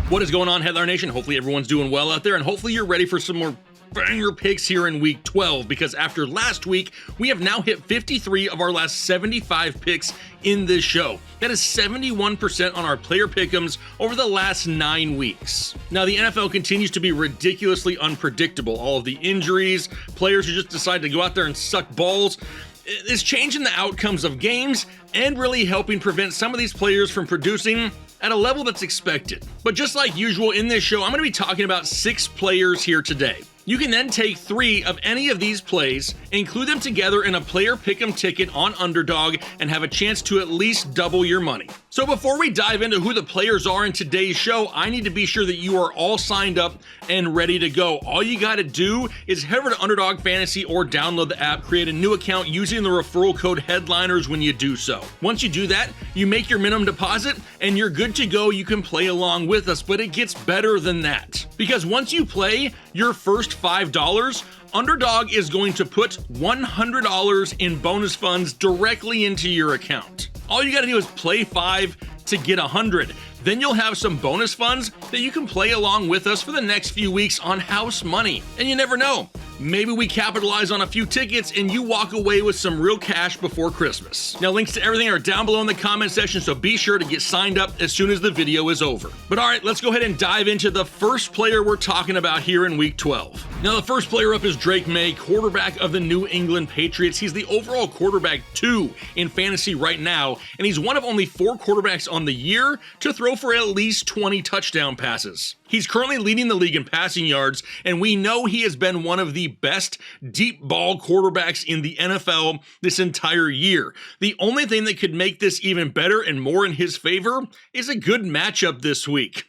What is going on, Headliner Nation? Hopefully everyone's doing well out there, and hopefully you're ready for some more banger picks here in week 12, because after last week, we have now hit 53 of our last 75 picks in this show. That is 71% on our player pickems over the last 9 weeks. Now, the NFL continues to be ridiculously unpredictable. All of the injuries, players who just decide to go out there and suck balls, is changing the outcomes of games and really helping prevent some of these players from producing at a level that's expected. But just like usual in this show, I'm going to be talking about 6 players here today. You can then take 3 of any of these plays, include them together in a player pick'em ticket on Underdog, and have a chance to at least double your money. So before we dive into who the players are in today's show, I need to be sure that you are all signed up and ready to go. All you got to do is head over to Underdog Fantasy or download the app, create a new account using the referral code Headliners when you do so. Once you do that, you make your minimum deposit and you're good to go. You can play along with us, but it gets better than that. Because once you play your first $5, Underdog is going to put $100 in bonus funds directly into your account. All you got to do is play 5 to get 100. Then you'll have some bonus funds that you can play along with us for the next few weeks on house money. And you never know, maybe we capitalize on a few tickets and you walk away with some real cash before Christmas. Now, links to everything are down below in the comment section, so be sure to get signed up as soon as the video is over. But all right, let's go ahead and dive into the first player we're talking about here in week 12. Now, the first player up is Drake Maye, quarterback of the New England Patriots. He's the overall quarterback 2 in fantasy right now, and he's one of only 4 quarterbacks on the year to throw for at least 20 touchdown passes. He's currently leading the league in passing yards, and we know he has been one of the best deep ball quarterbacks in the NFL this entire year. The only thing that could make this even better and more in his favor is a good matchup this week.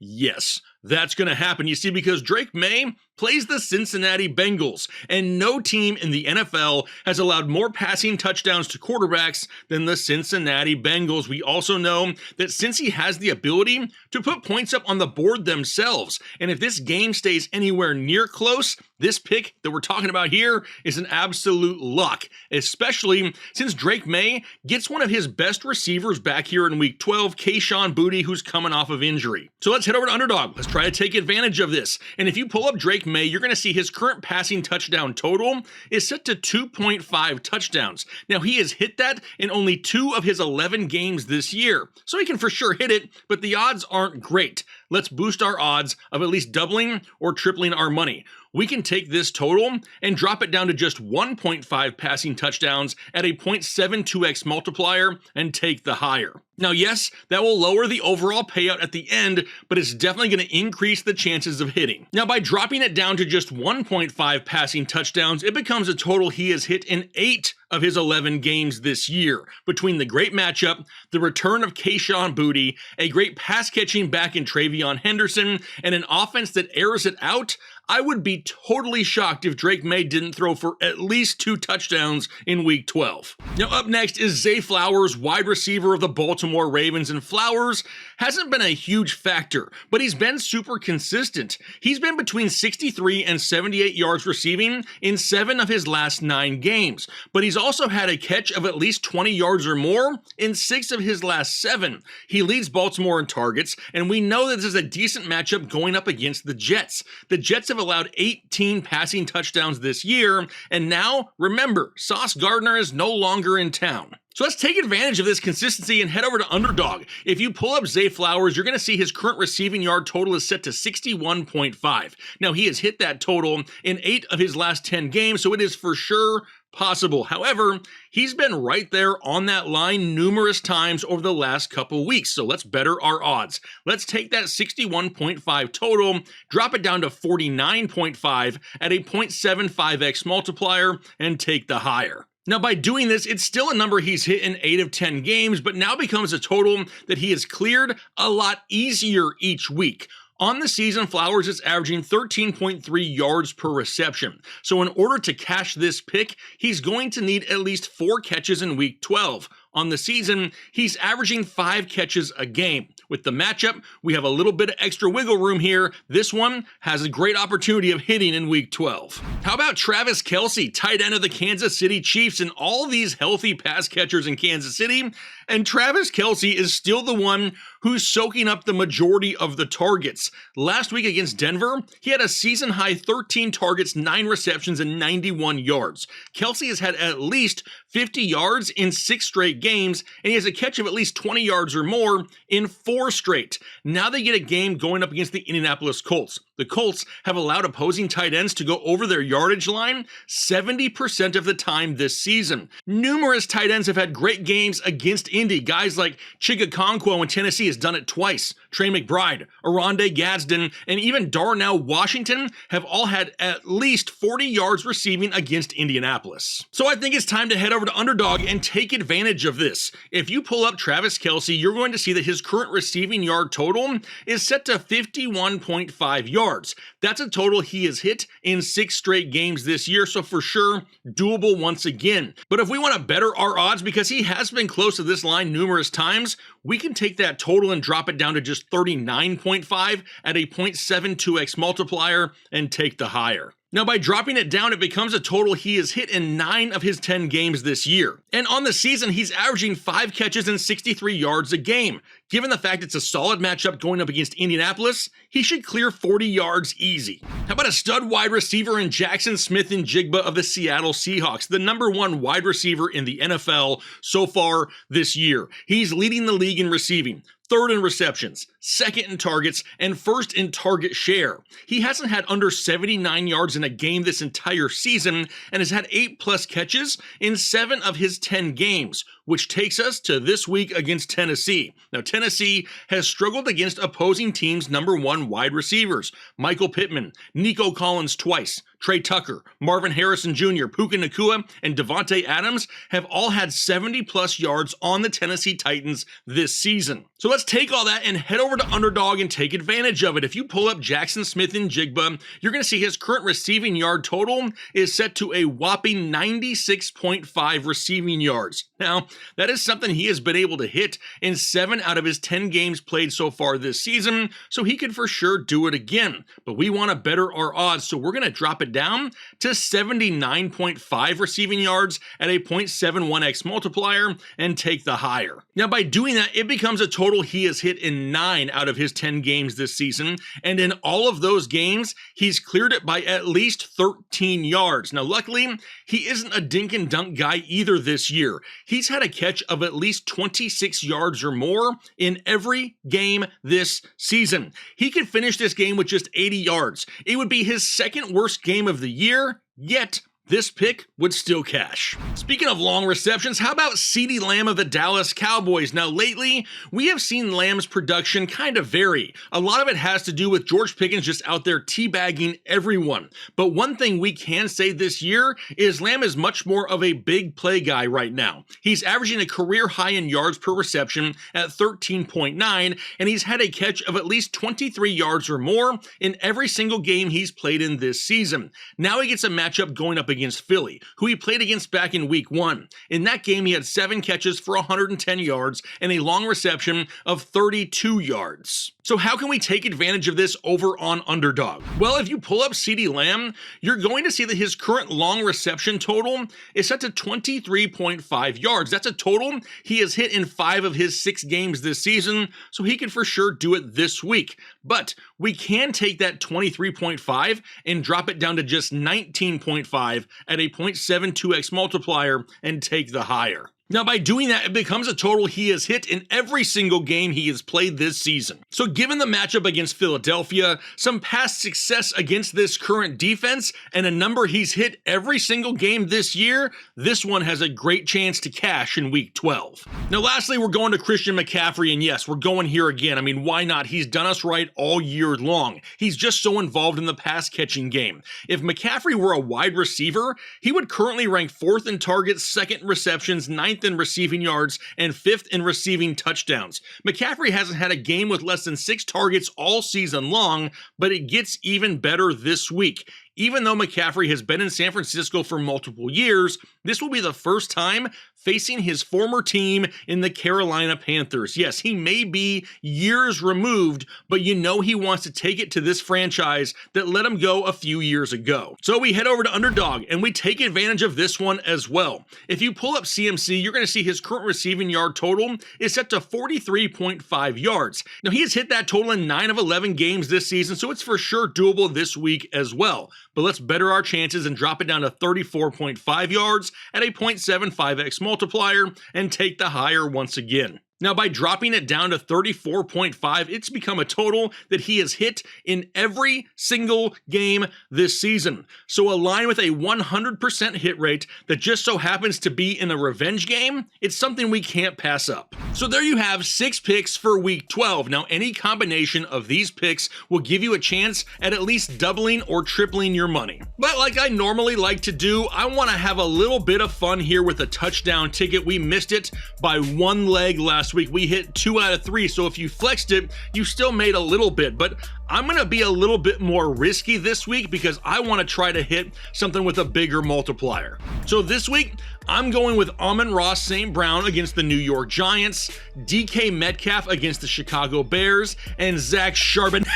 Yes, that's going to happen, you see, because Drake Maye plays the Cincinnati Bengals, and no team in the NFL has allowed more passing touchdowns to quarterbacks than the Cincinnati Bengals. We also know that Cincy has the ability to put points up on the board themselves, and if this game stays anywhere near close, this pick that we're talking about here is an absolute lock, especially since Drake Maye gets one of his best receivers back here in week 12, Kayshon Boutte, who's coming off of injury. So let's head over to Underdog. Let's try to take advantage of this, and if you pull up Drake Maye, you're going to see his current passing touchdown total is set to 2.5 touchdowns. Now, he has hit that in only 2 of his 11 games this year, so he can for sure hit it, but the odds aren't great. Let's boost our odds of at least doubling or tripling our money. We can take this total and drop it down to just 1.5 passing touchdowns at a 0.72x multiplier and take the higher. Now, yes, that will lower the overall payout at the end, but it's definitely going to increase the chances of hitting. Now, by dropping it down to just 1.5 passing touchdowns, it becomes a total he has hit in 8 of his 11 games this year. Between the great matchup, the return of Kayshon Boutte, a great pass catching back in Travion Henderson, and an offense that airs it out, I would be totally shocked if Drake Maye didn't throw for at least 2 touchdowns in week 12. Now, up next is Zay Flowers, wide receiver of the Baltimore Ravens, and Flowers hasn't been a huge factor, but he's been super consistent. He's been between 63 and 78 yards receiving in 7 of his last 9 games, but he's also had a catch of at least 20 yards or more in 6 of his last 7. He leads Baltimore in targets, and we know that this is a decent matchup going up against the Jets. The Jets have allowed 18 passing touchdowns this year, and now, remember, Sauce Gardner is no longer in town. So let's take advantage of this consistency and head over to Underdog. If you pull up Zay Flowers, you're going to see his current receiving yard total is set to 61.5. Now, he has hit that total in 8 of his last 10 games, so it is for sure possible. However, he's been right there on that line numerous times over the last couple weeks, so let's better our odds. Let's take that 61.5 total, drop it down to 49.5 at a 0.75x multiplier, and take the higher. Now, by doing this, it's still a number he's hit in 8 of 10 games, but now becomes a total that he has cleared a lot easier each week. On the season, Flowers is averaging 13.3 yards per reception. So in order to cash this pick, he's going to need at least 4 catches in week 12. On the season, he's averaging 5 catches a game. With the matchup, we have a little bit of extra wiggle room here. This one has a great opportunity of hitting in week 12. How about Travis Kelce, tight end of the Kansas City Chiefs, and all these healthy pass catchers in Kansas City? And Travis Kelce is still the one who's soaking up the majority of the targets. Last week against Denver, he had a season-high 13 targets, 9 receptions, and 91 yards. Kelce has had at least 50 yards in 6 straight games, and he has a catch of at least 20 yards or more in 4 straight. Now they get a game going up against the Indianapolis Colts. The Colts have allowed opposing tight ends to go over their yardage line 70% of the time this season. Numerous tight ends have had great games against Indy. Guys like Chigakonkwo in Tennessee has done it twice. Trey McBride, Aronde Gadsden, and even Darnell Washington have all had at least 40 yards receiving against Indianapolis. So I think it's time to head over to Underdog and take advantage of this. If you pull up Travis Kelce, you're going to see that his current receiving yard total is set to 51.5 yards. That's a total he has hit in 6 straight games this year, so for sure, doable once again. But if we want to better our odds, because he has been close to this line numerous times, we can take that total and drop it down to just 39.5 at a 0.72x multiplier and take the higher. Now, by dropping it down, it becomes a total he has hit in 9 of his 10 games this year. And on the season, he's averaging 5 catches and 63 yards a game. Given the fact it's a solid matchup going up against Indianapolis, he should clear 40 yards easy. How about a stud wide receiver in Jackson Smith-Njigba of the Seattle Seahawks, the #1 wide receiver in the NFL so far this year. He's leading the league in receiving, 3rd in receptions, 2nd in targets, and 1st in target share. He hasn't had under 79 yards in a game this entire season and has had 8+ catches in 7 of his 10 games, which takes us to this week against Tennessee. Now, Tennessee has struggled against opposing teams' #1 wide receivers. Michael Pittman, Nico Collins twice, Trey Tucker, Marvin Harrison Jr., Puka Nacua, and Devontae Adams have all had 70+ yards on the Tennessee Titans this season. So let's take all that and head over to Underdog and take advantage of it. If you pull up Jackson Smith-Njigba, you're going to see his current receiving yard total is set to a whopping 96.5 receiving yards. Now, that is something he has been able to hit in 7 out of his 10 games played so far this season, so he could for sure do it again. But we want to better our odds, so we're going to drop it down to 79.5 receiving yards at a 0.71x multiplier and take the higher. Now, by doing that, it becomes a total he has hit in 9 out of his 10 games this season, and in all of those games, he's cleared it by at least 13 yards. Now, luckily, he isn't a dink and dunk guy either this year. He's had a catch of at least 26 yards or more in every game this season. He could finish this game with just 80 yards. It would be his 2nd worst game of the year, yet this pick would still cash. Speaking of long receptions, how about CeeDee Lamb of the Dallas Cowboys? Now, lately, we have seen Lamb's production kind of vary. A lot of it has to do with George Pickens just out there teabagging everyone. But one thing we can say this year is Lamb is much more of a big play guy right now. He's averaging a career high in yards per reception at 13.9, and he's had a catch of at least 23 yards or more in every single game he's played in this season. Now he gets a matchup going up against Philly, who he played against back in week 1. In that game, he had 7 catches for 110 yards and a long reception of 32 yards. So how can we take advantage of this over on Underdog? Well, if you pull up CeeDee Lamb, you're going to see that his current long reception total is set to 23.5 yards. That's a total he has hit in 5 of his 6 games this season, so he can for sure do it this week. But we can take that 23.5 and drop it down to just 19.5 at a 0.72x multiplier and take the higher. Now, by doing that, it becomes a total he has hit in every single game he has played this season. So given the matchup against Philadelphia, some past success against this current defense, and a number he's hit every single game this year, this one has a great chance to cash in week 12. Now, lastly, we're going to Christian McCaffrey, and yes, we're going here again. I mean, why not? He's done us right all year long. He's just so involved in the pass-catching game. If McCaffrey were a wide receiver, he would currently rank 4th in targets, 2nd in receptions, 9th in receiving yards, and 5th in receiving touchdowns. McCaffrey hasn't had a game with less than 6 targets all season long, but it gets even better this week. Even though McCaffrey has been in San Francisco for multiple years, this will be the first time facing his former team in the Carolina Panthers. Yes, he may be years removed, but you know he wants to take it to this franchise that let him go a few years ago. So we head over to Underdog and we take advantage of this one as well. If you pull up CMC, you're going to see his current receiving yard total is set to 43.5 yards. Now he has hit that total in 9 of 11 games this season, so it's for sure doable this week as well. But let's better our chances and drop it down to 34.5 yards at a 0.75x multiplier and take the higher once again. Now, by dropping it down to 34.5, it's become a total that he has hit in every single game this season. So a line with a 100% hit rate that just so happens to be in a revenge game, it's something we can't pass up. So there you have 6 picks for week 12. Now, any combination of these picks will give you a chance at least doubling or tripling your money. But like I normally like to do, I want to have a little bit of fun here with a touchdown ticket. We missed it by 1 leg last week. We hit 2 out of 3, so if you flexed it, you still made a little bit, but I'm going to be a little bit more risky this week because I want to try to hit something with a bigger multiplier. So this week, I'm going with Amon-Ra St. Brown against the New York Giants, DK Metcalf against the Chicago Bears, and Zach Charbonnet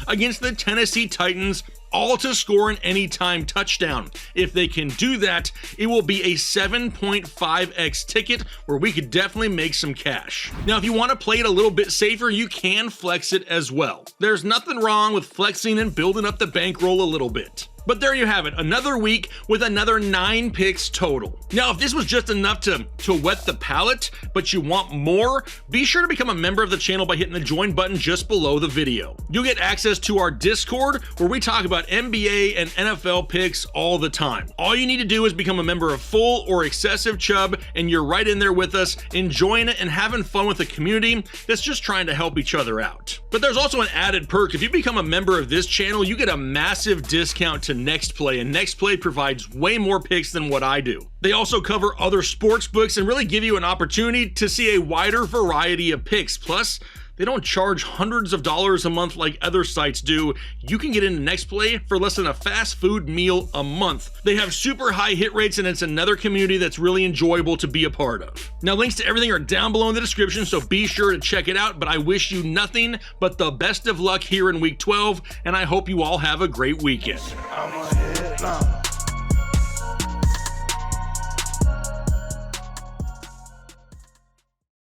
against the Tennessee Titans, all to score an anytime touchdown. If they can do that, it will be a 7.5x ticket where we could definitely make some cash. Now, if you want to play it a little bit safer, you can flex it as well. There's nothing wrong with flexing and building up the bankroll a little bit. But there you have it, another week with another 9 picks total. Now, if this was just enough to wet the palate, but you want more, be sure to become a member of the channel by hitting the join button just below the video. You'll get access to our Discord where we talk about NBA and NFL picks all the time. All you need to do is become a member of Full or Excessive Chubb, and you're right in there with us, enjoying it and having fun with a community that's just trying to help each other out. But there's also an added perk. If you become a member of this channel, you get a massive discount to NextPlay, and NextPlay provides way more picks than what I do. They also cover other sports books and really give you an opportunity to see a wider variety of picks. Plus, they don't charge hundreds of dollars a month like other sites do. You can get into NextPlay for less than a fast food meal a month. They have super high hit rates, and it's another community that's really enjoyable to be a part of. Now, links to everything are down below in the description, so be sure to check it out. But I wish you nothing but the best of luck here in week 12, and I hope you all have a great weekend.